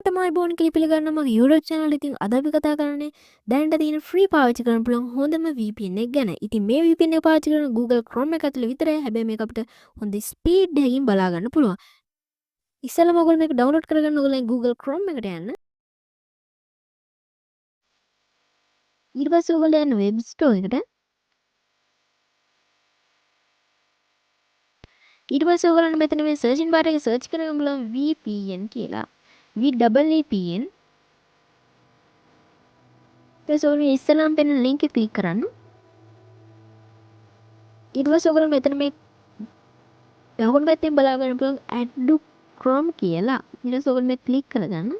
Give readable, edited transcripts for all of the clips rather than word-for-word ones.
හැමෝටම අයිබෝන් කියලා පිළිගන්නවා මගේ YouTube channel එක. ඉතින් අද අපි කතා කරන්නේ දැනට තියෙන free පාවිච්චි කරන්න පුළුවන් හොඳම VPN එක ගැන. ඉතින් මේ VPN එක පාවිච්චි කරන Google Chrome එක ඇතුළේ විතරයි. හැබැයි මේක අපිට හොඳ ස්පීඩ් එකකින් බලා ගන්න පුළුවන්. ඉස්සෙල්ලාම ඔයගොල්ලෝ මේක download කරගන්න ඕගොල්ලෝ Google Chrome එකට යන්න. ඊට පස්සේ ඔයගොල්ලෝ යන්න web store එකට. ඊට පස්සේ ඔයගොල්ලන්ට මෙතන මේ searching bar එකේ search කරගන්න පුළුවන් VPN කියලා. VPN. ඊට පස්සේ ඉස්සෙල්ලාම පෙන්නන link එක click කරන්න. ඊට පස්සේ ඔයගොල්ලෝ මෙතන මේ දකුණු පැත්තෙන් බලා ගන්න පුළුවන් add to Chrome කියලා. ඊට පස්සේ ඔයගොල්ලෝ මේ click කරගන්න.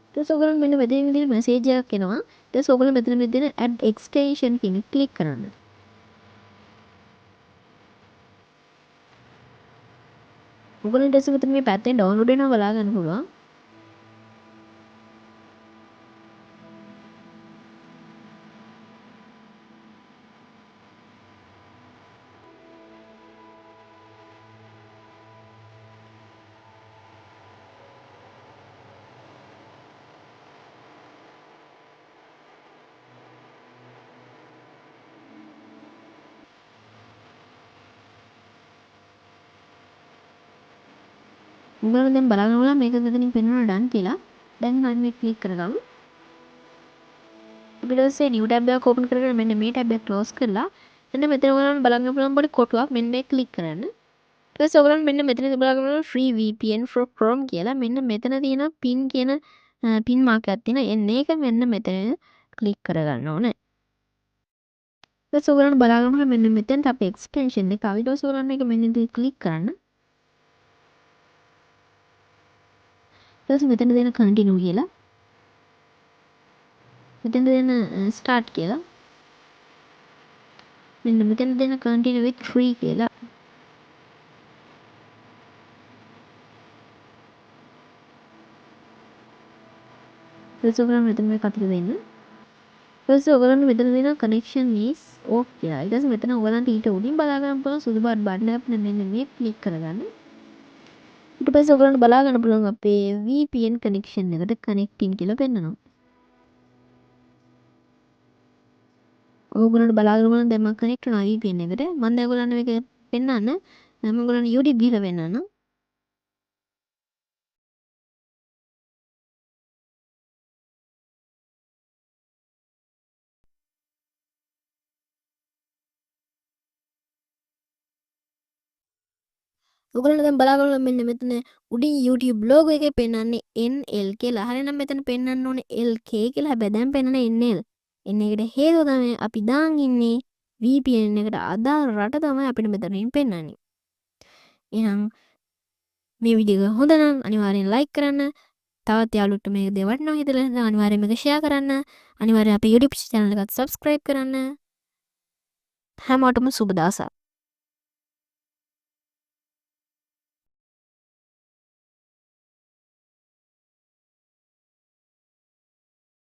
ඊට පස්සේ ඔයගොල්ලෝ මෙන්න මෙතන විදිහට message එකක් එනවා. ඊට පස්සේ ඔයගොල්ලෝ මෙතන විදිහට add extension කියන එක click කරන්න. ඔයගොල්ලෝ ඊට පස්සේ මෙතන මේ පැත්තෙන් download වෙනවා බලා ගන්න පුළුවන්. උඹලා දැන් බලන්න ඕන මේක මෙතනින් පෙන්වනවා done කියලා. දැන් මම මේ ක්ලික් කරගමු. ඊට පස්සේ new tab එකක් open කරගෙන මෙන්න මේ tab එක close කරලා මෙන්න මෙතන ඔයගොල්ලන් බලන්න පුළුවන් පොඩි කොටුවක් මෙන්න මේ ක්ලික් කරන්න. ඊට පස්සේ ඔයගොල්ලන් මෙන්න මෙතන බලන්න පුළුවන් free VPN for Chrome කියලා මෙන්න මෙතන තියෙන pin කියන pin mark එකක් තියෙනවා. එන්න ඒක මෙන්න මෙතන ක්ලික් කරගන්න ඕනේ. ඊට පස්සේ ඔයගොල්ලන් බලන්න මෙන්න මෙතනට අපේ extension එක ආවා. ඊට පස්සේ ඔයගොල්ලන් මේක මෙන්න ඉතින් ක්ලික් කරන්න. ඊට පස්සේ මෙතන දෙන continue කියලා මෙතන දෙන start කියලා මෙන්න මෙතන දෙන continue with free කියලා ඊට පස්සේ ඔයගොල්ලන් මෙතන මේ කතර දෙන්න ඊට පස්සේ ඔයගොල්ලන් මෙතන දෙන connection is off කියලා ඊට පස්සේ මෙතන ඔයගොල්ලන්ට ඊට උඩින් බලා ගන්න පුළුවන් සුදු පාට බටන් එකක් මෙන්න මේ ක්ලික් කරගන්න ඊට පස්සේ ඔයගොල්ලන්ට බලා ගන්න පුළුවන් අපේ VPN connection එකට connecting කියලා පෙන්නනවා ඔයගොල්ලන්ට බලාගෙන බලන්න දැන් මම කනෙක්ට් වුණා VPN එකට. මම දැන් ඔයගොල්ලන්ට මේක පෙන්නන්න. මම ඔයගොල්ලන්ට YouTube ගිහලා පෙන්නන්න. ඔයගොල්ලන්ට දැන් බලාගෙන මෙන්න මෙතන උඩින් YouTube logo එකේ පෙන්නන්නේ NL කියලා. හරිනම් මෙතන පෙන්නන්න ඕනේ LK කියලා. හැබැයි දැන් පෙන්නන්නේ NL. එකට හේතුව තමයි අපි දාන් ඉන්නේ VPN එකට අදාළ රට තමයි අපිට මෙතනින් පෙන්නන්නේ. එහෙනම් මේ වීඩියෝ එක හොඳ නම් අනිවාර්යෙන් like කරන්න. තවත් යාළුවොත් මේක දෙවටනවා හිතලා නම් අනිවාර්යෙන් මේක share කරන්න. අනිවාර්යෙන් අපේ YouTube channel එකත් subscribe කරන්න. හැමෝටම සුබ දවසක්.